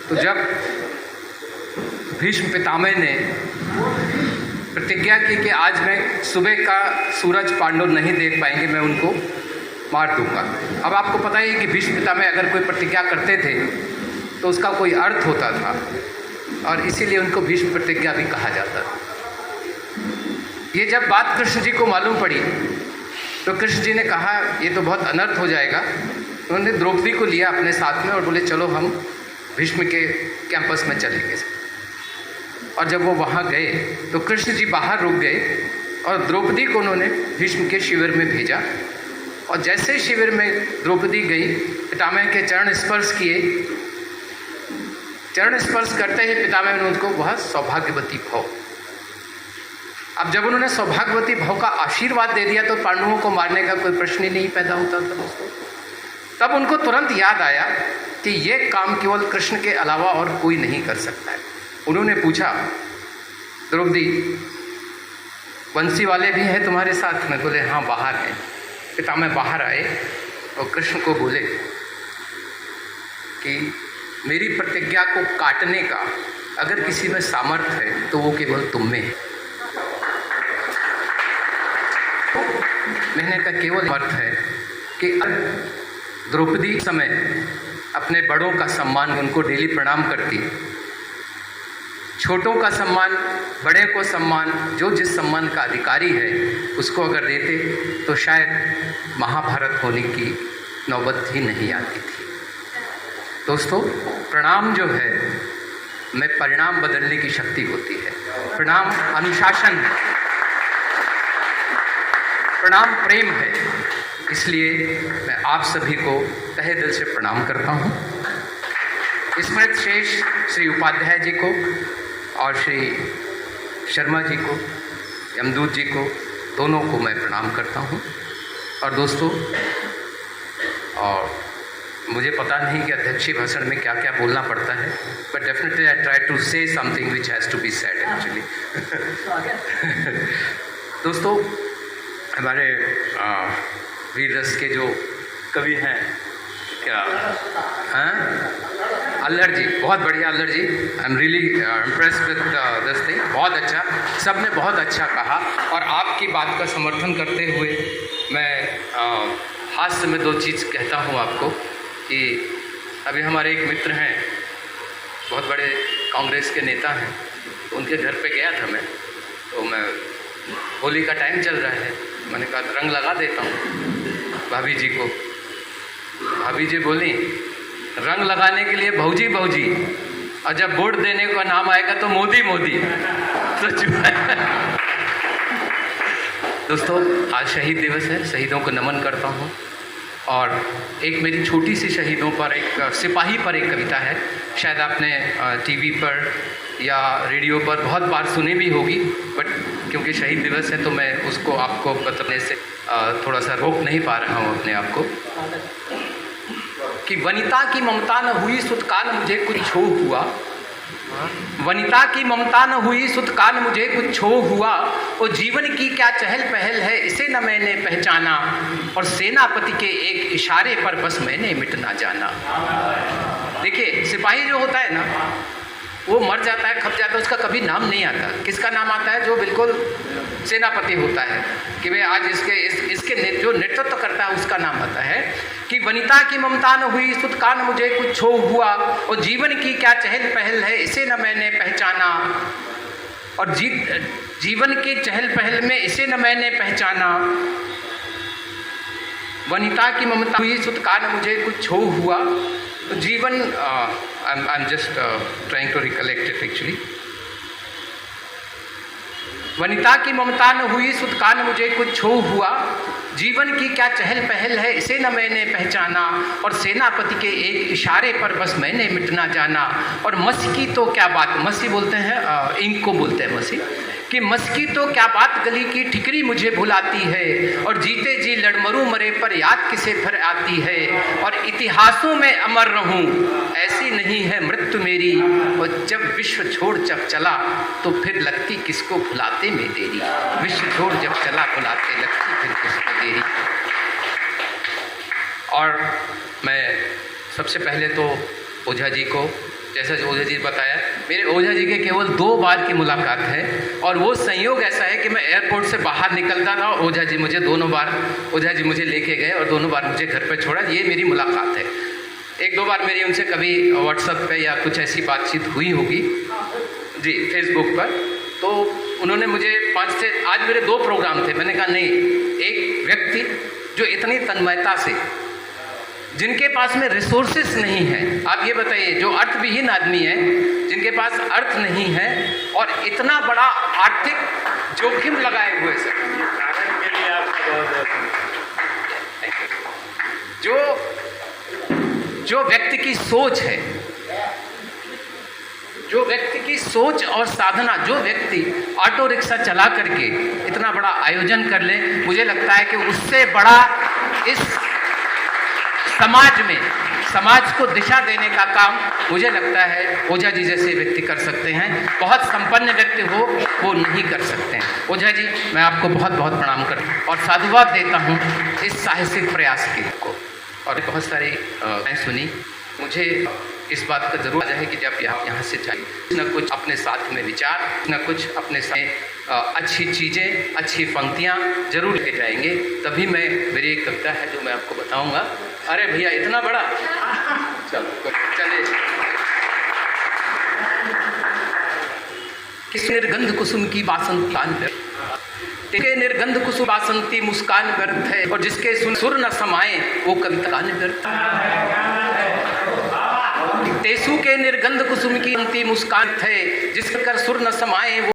तो जब भीष्म पितामह ने प्रतिज्ञा की कि आज मैं सुबह का सूरज पांडव नहीं देख पाएंगे, मैं उनको मार दूंगा। अब आपको पता ही है कि भीष्म पितामह अगर कोई प्रतिज्ञा करते थे तो उसका कोई अर्थ होता था, और इसीलिए उनको भीष्म प्रतिज्ञा भी कहा जाता था। ये जब बात कृष्ण जी को मालूम पड़ी तो कृष्ण जी ने कहा ये तो बहुत अनर्थ हो जाएगा। उन्होंने द्रौपदी को लिया अपने साथ में और बोले चलो हम भीष्म के कैंपस में चलेंगे। और जब वो वहाँ गए तो कृष्ण जी बाहर रुक गए और द्रौपदी को उन्होंने भीष्म के शिविर में भेजा। और जैसे शिविर में द्रौपदी गई, पितामह के चरण स्पर्श किए। चरण स्पर्श करते ही पितामह ने उनको वह सौभाग्यवती भव। अब जब उन्होंने सौभाग्यवती भव का आशीर्वाद दे दिया तो पांडवों को मारने का कोई प्रश्न ही नहीं पैदा होता था दोस्तों। तब उनको तुरंत याद आया कि ये काम केवल कृष्ण के अलावा और कोई नहीं कर सकता है। उन्होंने पूछा, द्रौपदी बंसी वाले भी हैं तुम्हारे साथ में? बोले हाँ बाहर हैं। पितामह बाहर आए और कृष्ण को बोले कि मेरी प्रतिज्ञा को काटने का अगर किसी में सामर्थ्य है तो वो केवल तुम में है। कहने का केवल अर्थ है कि द्रौपदी समय अपने बड़ों का सम्मान, उनको डेली प्रणाम करती, छोटों का सम्मान, बड़े को सम्मान, जो जिस सम्मान का अधिकारी है उसको अगर देते तो शायद महाभारत होने की नौबत ही नहीं आती थी। दोस्तों, प्रणाम जो है में परिणाम बदलने की शक्ति होती है। प्रणाम अनुशासन है, प्रणाम प्रेम है। इसलिए मैं आप सभी को तहे दिल से प्रणाम करता हूँ। स्मृत शेष श्री उपाध्याय जी को और श्री शर्मा जी को, यमदूत जी को, दोनों को मैं प्रणाम करता हूँ। और दोस्तों, और मुझे पता नहीं कि अध्यक्षीय भाषण में क्या क्या बोलना पड़ता है, but definitely I try to say something which has to be said actually. दोस्तों, हमारे वीर रस के जो कवि हैं, क्या हैं, अल्लड़ जी, बहुत बढ़िया Allad ji, I am really impressed with this thing. बहुत अच्छा, सब ने बहुत अच्छा कहा। और आपकी बात का समर्थन करते हुए मैं हास्य में दो चीज़ कहता हूँ आपको कि अभी हमारे एक मित्र हैं, बहुत बड़े कांग्रेस के नेता हैं, तो उनके घर पे गया था मैं। तो मैं, होली का टाइम चल रहा है, मैंने कहा रंग लगा देता हूँ भाभी जी को। भाभी जी बोली रंग लगाने के लिए भौजी भौजी, और जब वोट देने का नाम आएगा तो मोदी मोदी। तो दोस्तों, आज शहीद दिवस है, शहीदों को नमन करता हूँ। और एक मेरी छोटी सी शहीदों पर, एक सिपाही पर एक कविता है, शायद आपने टीवी पर या रेडियो पर बहुत बार सुनी भी होगी, बट क्योंकि शहीद दिवस है तो मैं उसको आपको बताने से थोड़ा सा रोक नहीं पा रहा हूँ अपने आप को। कि वनिता की ममता न हुई सुतकान मुझे कुछ छो हुआ, वनिता की ममता न हुई सुतकान मुझे कुछ छो हुआ, और जीवन की क्या चहल पहल है इसे न मैंने पहचाना, और सेनापति के एक इशारे पर बस मैंने मिट ना जाना। देखिए, सिपाही जो होता है ना, वो मर जाता है, खप जाता है, उसका कभी नाम नहीं आता। किसका नाम आता है? जो बिल्कुल सेनापति होता है, कि वे आज इसके जो नेतृत्व करता है उसका नाम आता है। कि वनिता की ममता न हुई सुतकान मुझे कुछ छो हुआ, और जीवन की क्या चहल पहल है इसे न मैंने पहचाना, और जीवन की चहल पहल में इसे न मैंने पहचाना। वनिता की ममता हुई सुतकान मुझे कुछ छो हुआ, तो जीवन, I'm just trying to recollect it actually. Vanita की ममता न हुई सुतकान मुझे कुछ छो हुआ, जीवन की क्या चहल पहल है इसे न मैंने पहचाना, और सेनापति के एक इशारे पर बस मैंने मिटना जाना। और मसी की तो क्या बात, मसी बोलते हैं, इंक को बोलते हैं मसी, कि मस्की तो क्या बात गली की ठिकरी मुझे भुलाती है, और जीते जी लड़मरू मरे पर याद किसे फिर आती है, और इतिहासों में अमर रहूं ऐसी नहीं है मृत्यु मेरी, और जब विश्व छोड़ जब चला तो फिर लगती किसको भुलाते में देरी, विश्व छोड़ जब चला भुलाते लगती फिर किसको देरी। और मैं सबसे पहले तो ओझा जी को जैसा जो ओझा जी ने बताया, मेरे ओझा जी के केवल 2 बार की मुलाकात है और वो संयोग ऐसा है कि मैं एयरपोर्ट से बाहर निकलता था और ओझा जी मुझे लेके गए और दोनों बार मुझे घर पे छोड़ा। ये मेरी मुलाकात है। 1-2 बार मेरी उनसे कभी व्हाट्सएप पे या कुछ ऐसी बातचीत हुई होगी जी, फेसबुक पर। तो उन्होंने मुझे 5 से आज मेरे 2 प्रोग्राम थे, मैंने कहा नहीं, एक व्यक्ति जो इतनी तन्मयता से, जिनके पास में रिसोर्सेस नहीं है, आप ये बताइए, जो अर्थविहीन आदमी है, जिनके पास अर्थ नहीं है और इतना बड़ा आर्थिक जोखिम लगाए हुए सर, जो व्यक्ति की सोच है, जो व्यक्ति की सोच और साधना, जो व्यक्ति ऑटो रिक्शा चला करके इतना बड़ा आयोजन कर ले, मुझे लगता है कि उससे बड़ा इस समाज को दिशा देने का काम मुझे लगता है ओझा जी जैसे व्यक्ति कर सकते हैं। बहुत संपन्न व्यक्ति हो वो नहीं कर सकते हैं। ओझा जी, मैं आपको बहुत बहुत प्रणाम करता हूँ और साधुवाद देता हूँ इस साहसिक प्रयास के को। और बहुत सारी मैं सुनी, मुझे इस बात का जरूर है कि जब यहाँ से जाइए, कुछ न कुछ अपने साथ में विचार, न कुछ अपने साथ अच्छी चीज़ें, अच्छी पंक्तियाँ जरूर लेके जाएंगे। तभी मेरी एक कविता है जो मैं आपको बताऊंगा। अरे भैया, इतना बड़ा, चलो चलिए। किस निर्गंध कुसुम की बासंतान के निर्गंध कुसुम बासंती मुस्कान व्यर्थ है, और जिसके सुर न समाए वो कविता व्यर्थ। तेसु के निर्गंध कुसुम की मुस्कान है, जिसका सुर न समाए वो